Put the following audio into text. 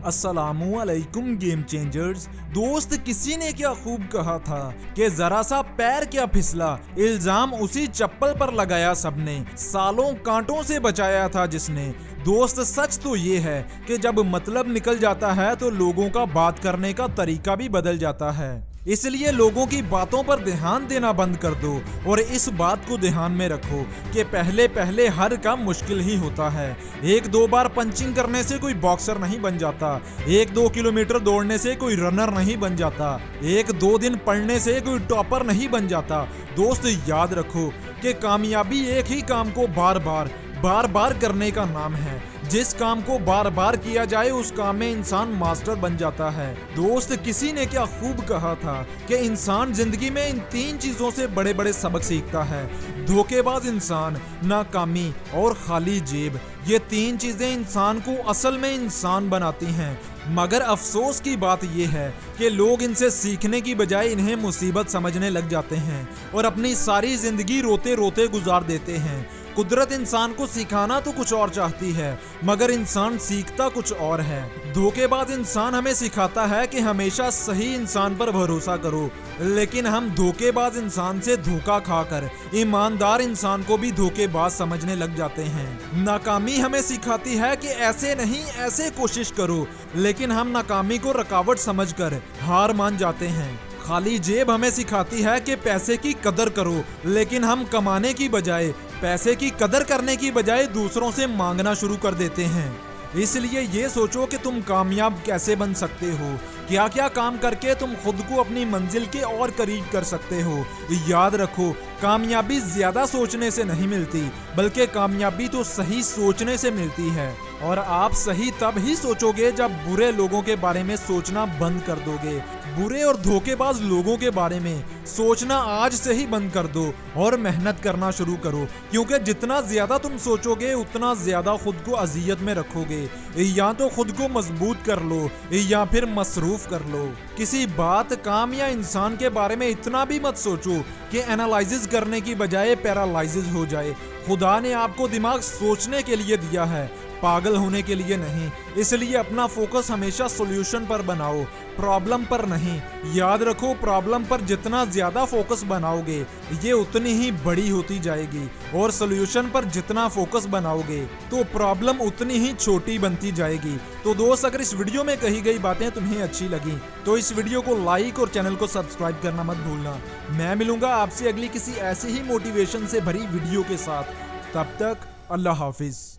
अस्सलामुअलैकुम game changers. दोस्त, किसी ने क्या खूब कहा था कि जरा सा पैर क्या फिसला, इल्जाम उसी चप्पल पर लगाया सबने, सालों कांटों से बचाया था जिसने। दोस्त, सच तो ये है कि जब मतलब निकल जाता है तो लोगों का बात करने का तरीका भी बदल जाता है। इसलिए लोगों की बातों पर ध्यान देना बंद कर दो और इस बात को ध्यान में रखो कि पहले पहले हर काम मुश्किल ही होता है। एक दो बार पंचिंग करने से कोई बॉक्सर नहीं बन जाता, एक दो किलोमीटर दौड़ने से कोई रनर नहीं बन जाता, एक दो दिन पढ़ने से कोई टॉपर नहीं बन जाता। दोस्त, याद रखो कि कामयाबी एक ही काम को बार बार करने का नाम है। जिस काम को बार बार किया जाए उस काम में इंसान मास्टर बन जाता है। दोस्त, किसी ने क्या खूब कहा था कि इंसान जिंदगी में इन तीन चीजों से बड़े बड़े सबक सीखता है: धोखेबाज इंसान, नाकामी और खाली जेब। ये तीन चीजें इंसान को असल में इंसान बनाती हैं। मगर अफसोस की बात यह है कि लोग इनसे सीखने की बजाय इन्हें मुसीबत समझने लग जाते हैं और अपनी सारी जिंदगी रोते रोते गुजार देते हैं। कुदरत इंसान को सिखाना तो कुछ और चाहती है, मगर इंसान सीखता कुछ और है। धोखेबाज इंसान हमें सिखाता है कि हमेशा सही इंसान पर भरोसा करो, लेकिन हम धोखेबाज इंसान से धोखा खाकर ईमानदार इंसान को भी धोखेबाज समझने लग जाते हैं। नाकामी हमें सिखाती है कि ऐसे नहीं ऐसे कोशिश करो, लेकिन हम नाकामी को रुकावट समझकर हार मान जाते हैं। खाली जेब हमें सिखाती है कि पैसे की कदर करो, लेकिन हम कमाने की बजाय, पैसे की कदर करने की बजाय दूसरों से मांगना शुरू कर देते हैं। इसलिए ये सोचो कि तुम कामयाब कैसे बन सकते हो, क्या क्या काम करके तुम खुद को अपनी मंजिल के और करीब कर सकते हो। याद रखो, कामयाबी ज्यादा सोचने से नहीं मिलती, बल्कि कामयाबी तो सही सोचने से मिलती है। और आप सही तब ही सोचोगे जब बुरे लोगों के बारे में सोचना बंद कर दोगे। बुरे और धोखेबाज लोगों के बारे में सोचना आज से ही बंद कर दो और मेहनत करना शुरू करो, क्योंकि जितना ज्यादा तुम सोचोगे उतना ज्यादा खुद को अजियत में रखोगे। या तो खुद को मजबूत कर लो या फिर मसरूफ कर लो। किसी बात, काम या इंसान के बारे में इतना भी मत सोचो कि एनालाइजिस करने की बजाय पैरालाइजिस हो जाए। खुदा ने आपको दिमाग सोचने के लिए दिया है, पागल होने के लिए नहीं। इसलिए अपना फोकस हमेशा सॉल्यूशन पर बनाओ, प्रॉब्लम पर नहीं। याद रखो, प्रॉब्लम पर जितना ज्यादा फोकस बनाओगे ये उतनी ही बड़ी होती जाएगी, और सॉल्यूशन पर जितना फोकस बनाओगे तो प्रॉब्लम उतनी ही छोटी बनती जाएगी। तो दोस्त, अगर इस वीडियो में कही गई बातें तुम्हें अच्छी लगी तो इस वीडियो को लाइक और चैनल को सब्सक्राइब करना मत भूलना। मैं मिलूंगा आपसे अगली किसी ऐसे ही मोटिवेशन से भरी वीडियो के साथ। तब तक अल्लाह हाफिज।